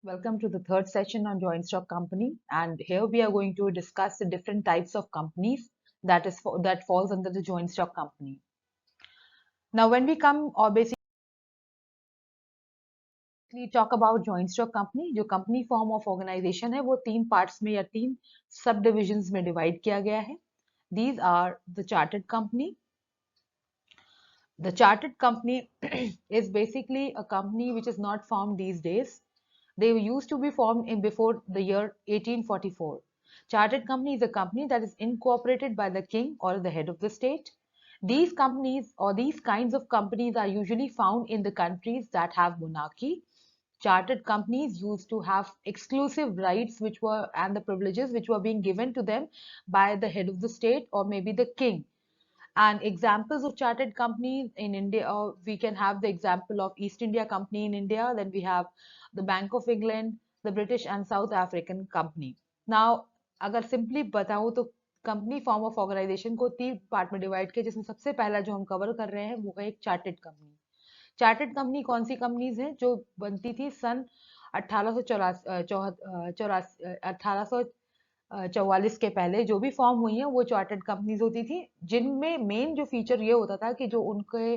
Welcome to the third session on joint stock company, and here we are going to discuss the different types of companies that falls under the joint stock company. Now, when we come or basically talk about joint stock company, जो company form of organization है वो तीन parts में या तीन सब divisions में divide किया गया है. These are the chartered company. The chartered company is basically a company which is not formed these days. They used to be formed in before the year 1844. Chartered company is a company that is incorporated by the king or the head of the state. These companies or these kinds of companies are usually found in the countries that have monarchy. Chartered companies used to have exclusive rights and the privileges which were being given to them by the head of the state or maybe the king. And examples of chartered companies in India, we can have the example of East India Company in India, then we have the Bank of England, the British and South African Company. Now, अगर simply बताऊं तो company form of organisation को तीन part में divide किया, जिसमें सबसे पहला जो हम कवर कर रहे हैं वो है एक चार्टेड कंपनी. चार्टेड कंपनी कौन सी कंपनीज हैं जो बनती थी सन 1844 के पहले जो भी फॉर्म हुई है वो चार्टर्ड कंपनीज होती थी, जिनमें मेन जो फीचर ये होता था कि जो उनके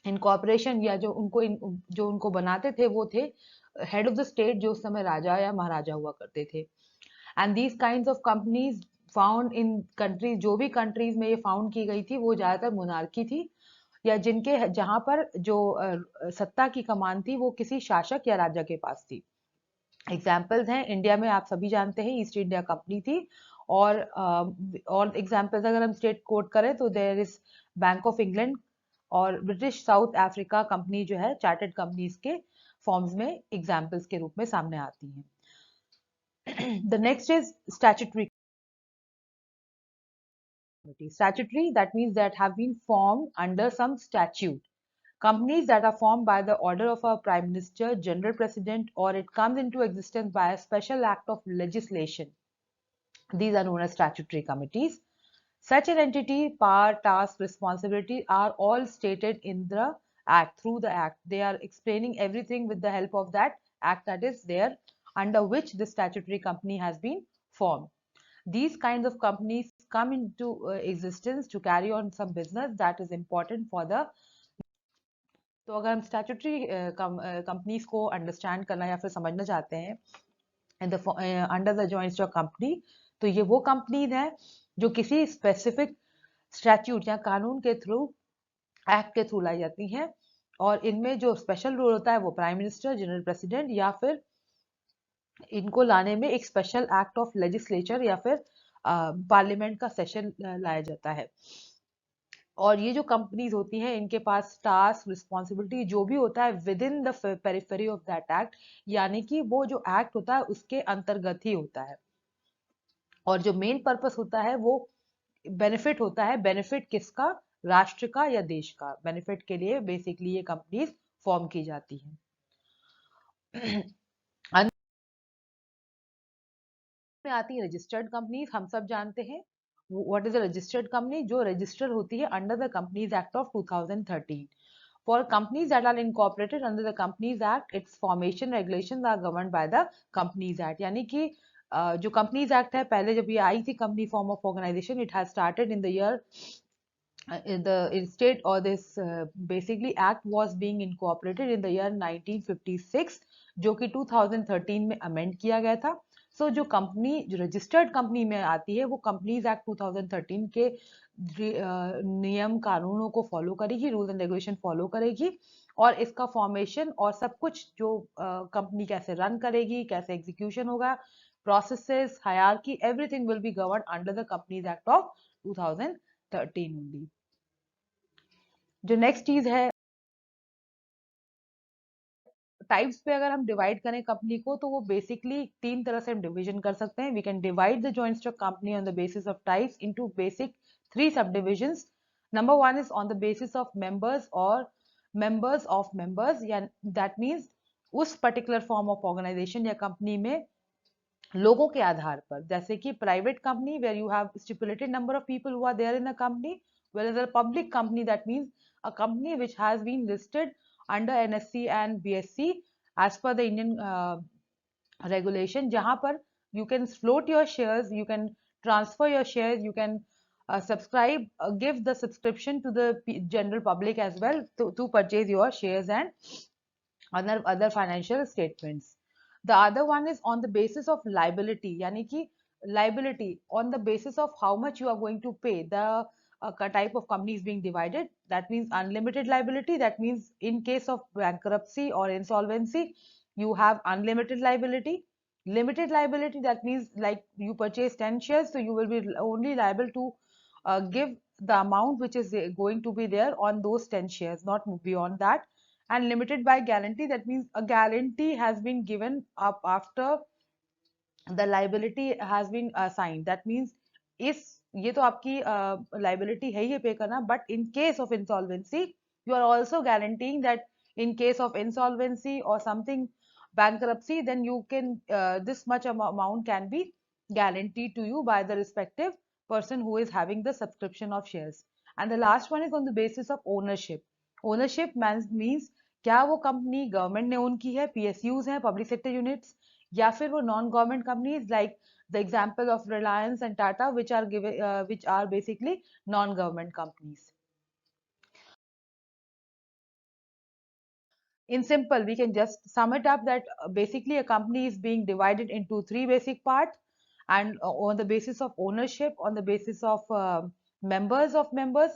इनकॉर्पोरेशन या जो उनको बनाते थे वो थे हेड ऑफ द स्टेट, जो उस समय राजा या महाराजा हुआ करते थे. And these kind of companies found in countries, जो भी कंट्रीज में ये फाउंड की गई थी वो ज्यादातर मोनार्की थी या जहां पर जो सत्ता की कमान थी वो किसी शासक या राजा के पास थी. एग्जाम्पल्स हैं इंडिया में, आप सभी जानते हैं ईस्ट इंडिया कंपनी थी. और एग्जाम्पल्स अगर हम स्टेट कोट करें तो there is bank of England और ब्रिटिश साउथ अफ्रीका कंपनी जो है चार्टर्ड कंपनीज के फॉर्म्स में एग्जाम्पल्स के रूप में सामने आती हैं. The next is statutory. Statutory, that means that have been formed under some statute. Companies that are formed by the order of a prime minister, general president, or it comes into existence by a special act of legislation. These are known as statutory committees. Such an entity, power, task, responsibility are all stated in the act, through the act. They are explaining everything with the help of that act that is there, under which the statutory company has been formed. These kinds of companies come into existence to carry on some business that is important for the. तो अगर हम statutory companies को understand करना या फिर समझना चाहते हैं under the joint stock company, तो ये वो कंपनीज हैं जो किसी स्पेसिफिक स्टैट्यूट या कानून के थ्रू, एक्ट के थ्रू लाई जाती हैं, और इनमें जो स्पेशल रोल होता है वो प्राइम मिनिस्टर, जनरल प्रेसिडेंट, या फिर इनको लाने में एक स्पेशल एक्ट ऑफ लेजिस्लेचर या फिर पार्लियामेंट का सेशन लाया जाता है. और ये जो कंपनीज होती हैं इनके पास टास्क, रिस्पॉन्सिबिलिटी जो भी होता है with in the periphery of that act, यानी कि वो जो एक्ट होता है उसके अंतर्गत ही होता है. और जो मेन पर्पस होता है वो बेनिफिट होता है. बेनिफिट किसका? राष्ट्र का या देश का. बेनिफिट के लिए बेसिकली ये कंपनीज फॉर्म की जाती हैं. में आती है रजिस्टर्ड कंपनीज. हम सब जानते हैं what is a registered company, जो रजिस्टर होती है under the companies act of 2013. For companies that are incorporated under the Companies Act, its formation regulations are governed by the Companies Act. यानी कि जो Companies Act है, पहले जब ये आई थी company form of organization, it has started in the year the state or this basically act was being incorporated in the year 1956, जो कि 2013 में अमेंड किया गया था. सो जो कंपनी जो रजिस्टर्ड कंपनी में आती है वो कंपनीज एक्ट 2013 के नियम कानूनों को फॉलो करेगी, रूल्स एंड रेगुलेशन फॉलो करेगी, और इसका फॉर्मेशन और सब कुछ जो कंपनी कैसे रन करेगी, कैसे एग्जीक्यूशन होगा, processes, hierarchy, everything will be govern under the companies act of 2013 only. जो नेक्स्ट चीज है, टाइप्स पे अगर हम डिवाइड करें कंपनी को तो वो बेसिकली तीन तरह से हम डिवीजन कर सकते हैं. We can divide the joint stock company on the basis of types into basic three subdivisions. Number one is on the basis of members और मेंबर्स ऑफ मेंबर्स, या दैट मीन्स उस particular form of organization या company में लोगों के आधार पर. जैसे कि private company where you have stipulated number of people who are there in a company, whereas a public company, that means a company which has been listed under NSE and BSE as per the Indian regulation जहाँ पर you can float your shares, you can transfer your shares, you can subscribe, give the subscription to the general public as well to purchase your shares and other financial statements. The other one is on the basis of liability, yani ki liability on the basis of how much you are going to pay. The type of company is being divided. That means unlimited liability. That means in case of bankruptcy or insolvency, you have unlimited liability. Limited liability, that means like you purchase 10 shares, so you will be only liable to give the amount which is going to be there on those 10 shares, not beyond that. And limited by guarantee, that means a guarantee has been given up after the liability has been assigned. That means इस ये तो आपकी liability है ये pay करना, but in case of insolvency you are also guaranteeing that in case of insolvency or something bankruptcy, then you can this much amount can be guaranteed to you by the respective person who is having the subscription of shares. And the last one is on the basis of ownership. Ownership means क्या वो company government ने own की है, PSUs हैं, public sector units, या फिर वो non government companies like the example of Reliance and Tata which are basically non government companies. In simple, we can just sum it up that basically a company is being divided into three basic parts, and on the basis of ownership, on the basis of members,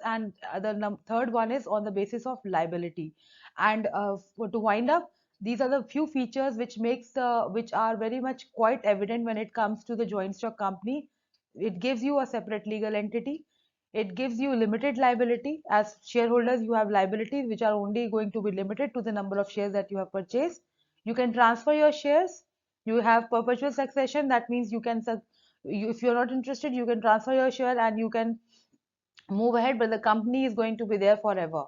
and the third one is on the basis of liability. And to wind up, these are the few features which are very much quite evident when it comes to the joint stock company. It gives you a separate legal entity. It gives you limited liability. As shareholders, you have liabilities which are only going to be limited to the number of shares that you have purchased. You can transfer your shares. You have perpetual succession. That means you can, if you're not interested, you can transfer your share and you can move ahead, but the company is going to be there forever.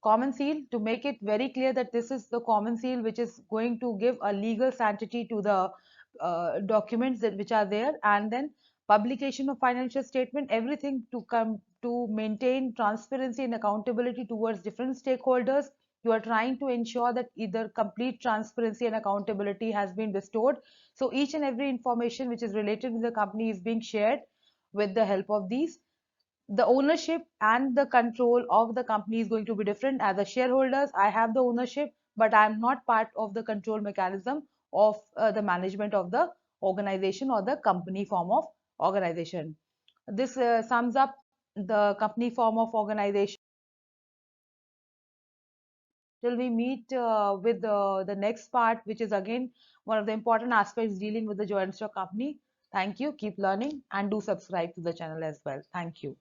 Common seal, to make it very clear that this is the common seal which is going to give a legal sanctity to the documents which are there, and then publication of financial statement, everything to come to maintain transparency and accountability towards different stakeholders. You are trying to ensure that either complete transparency and accountability has been bestowed. So each and every information which is related to the company is being shared with the help of these. The ownership and the control of the company is going to be different. As a shareholders, I have the ownership, but I am not part of the control mechanism of the management of the organization or the company form of organization. This sums up the company form of organization. Till we meet with the next part, which is again one of the important aspects dealing with the joint stock company. Thank you. Keep learning and do subscribe to the channel as well. Thank you.